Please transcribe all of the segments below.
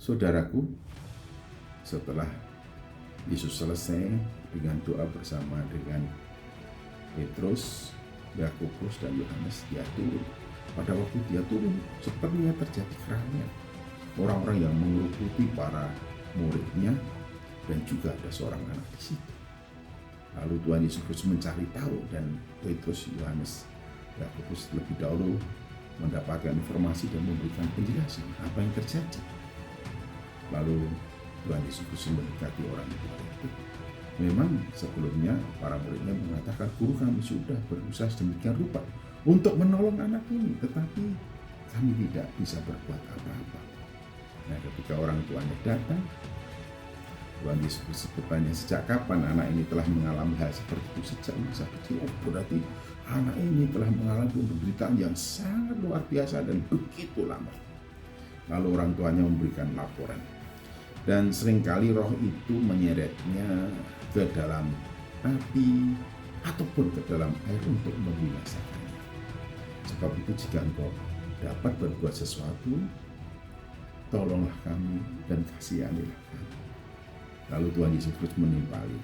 Saudaraku, setelah Yesus selesai dengan doa bersama dengan Petrus, Yakobus, dan Yohanes, dia turun. Pada waktu dia turun, sepertinya terjadi keramaian. Orang-orang yang mengeruputi para muridnya, dan juga ada seorang anak di situ. Lalu Tuhan Yesus mencari tahu, dan Petrus, Yohanes, Yakobus lebih dahulu mendapatkan informasi dan memberikan penjelasan apa yang terjadi. Lalu Tuhan Yesus mendekati orang tua itu. Memang sebelumnya para muridnya mengatakan, guru, kami sudah berusaha sedemikian rupa untuk menolong anak ini, tetapi kami tidak bisa berbuat apa-apa. Nah, ketika orang tuanya datang, Tuhan Yesus bertanya, sejak kapan anak ini telah mengalami hal seperti itu? Sejak masa kecil. Oh, berarti anak ini telah mengalami penderitaan yang sangat luar biasa dan begitu lama. Lalu orang tuanya memberikan laporan. Dan seringkali roh itu menyeretnya ke dalam api ataupun ke dalam air untuk membinasakannya. Sebab itu jika engkau dapat berbuat sesuatu, tolonglah kami dan kasihanilah kami. Lalu Tuhan Yesus menimpali,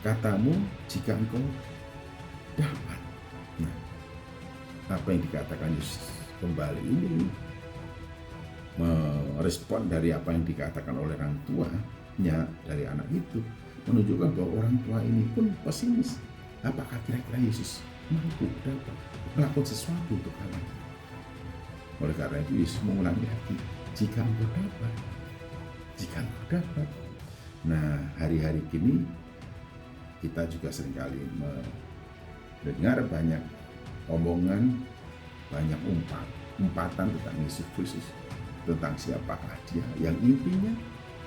katamu jika engkau dapat. Nah, apa yang dikatakan Yesus kembali ini merespon dari apa yang dikatakan oleh orang tuanya dari anak itu, menunjukkan bahwa orang tua ini pun pesimis. Apakah kira-kira Yesus mampu dapat melakukan sesuatu untuk anaknya? Oleh karena itu Yesus mengulangi lagi, jika engkau dapat, jika engkau dapat. Nah, hari-hari kini kita juga seringkali mendengar banyak omongan, banyak umpatan tentang Yesus Kristus, tentang siapakah dia, yang intinya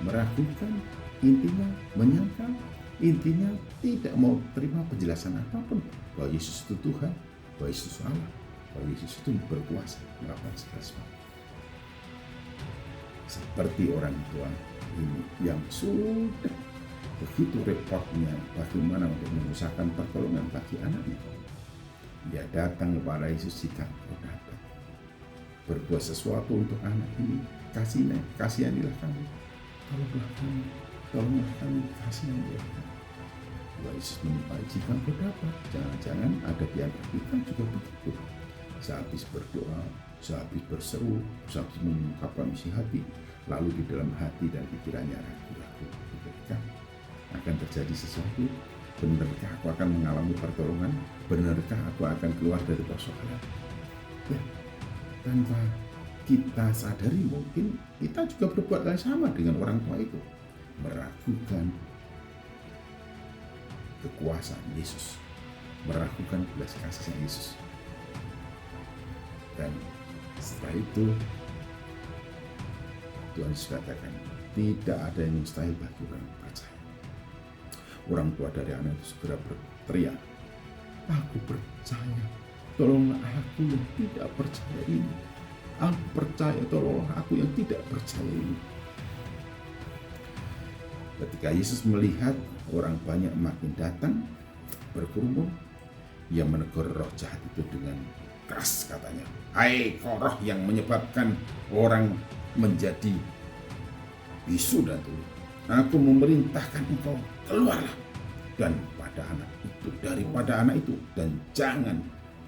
meragukan, intinya menyangkal, intinya tidak mau terima penjelasan apapun bahwa Yesus itu Tuhan, bahwa Yesus Allah, bahwa Yesus itu berkuasa melakukan segala sesuatu. Seperti orang tua ini yang sudah begitu repotnya bagaimana untuk mengusahakan pertolongan bagi anaknya. Dia datang kepada Yesus, jika engkau dapat berbuat sesuatu untuk anak ini, kasihanilah kami, tolonglah kami, kasihanilah kami. Tuhan Yesus menimpali, jika engkau dapat. Jangan-jangan ada di antara kita juga begitu. Sehabis berdoa, sehabis berseru, sehabis mengungkapkan isi hati, lalu di dalam hati dan pikirannya ragu-ragu, benarkah akan terjadi sesuatu? Benarkah aku akan mengalami pertolongan? Benarkah aku akan keluar dari persoalan? Ya, tanpa kita sadari mungkin kita juga berbuat hal sama dengan orang tua itu, meragukan kekuasaan Yesus, meragukan belas kasih Yesus. Dan setelah itu Tuhan Yesus katakan, tidak ada yang mustahil bagi orang yang percaya. Orang tua dari anak itu segera berteriak, aku percaya, tolonglah aku yang tidak percaya ini. Aku percaya, tolonglah aku yang tidak percaya ini. Ketika Yesus melihat orang banyak makin datang berkerumun, ia menegur roh jahat itu dengan keras, katanya, hai kau roh yang menyebabkan orang menjadi bisu dan tuli, aku memerintahkan engkau, keluarlah dan daripada anak itu, dan jangan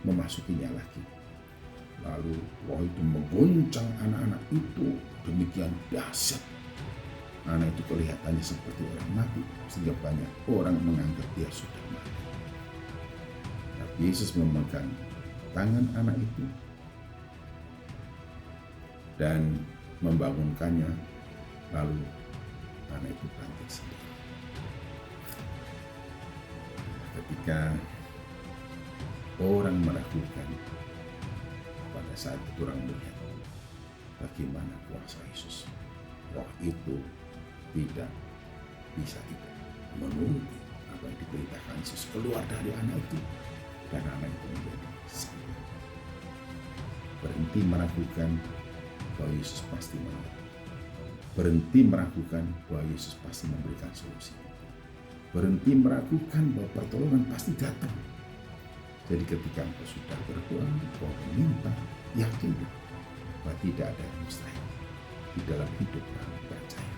memasukinya lagi. Lalu roh itu mengguncang anak-anak itu demikian dahsyat. Anak itu kelihatannya seperti orang mati, sehingga banyak orang menganggap dia sudah mati. Tapi Yesus memegang tangan anak itu dan membangunkannya, lalu anak itu bangkit sendiri. Ketika orang meragukan, pada saat itu orang melihat bagaimana kuasa Yesus. Roh itu tidak bisa tidak menuruti apa yang diberitakan Yesus, keluar dari anak itu, dan anak itu menjadi sembuh. Berhenti meragukan bahwa Yesus pasti menolong. Berhenti meragukan bahwa Yesus pasti memberikan solusi. Berhenti meragukan bahwa pertolongan pasti datang. Jadi ketika engkau sudah berdoa, engkau meminta, yakinlah bahwa tidak ada yang mustahil. di dalam hidup orang percaya.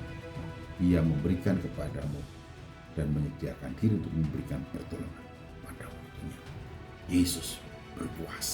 Ia memberikan kepadamu dan menyediakan diri untuk memberikan pertolongan pada waktunya. Yesus berkuasa.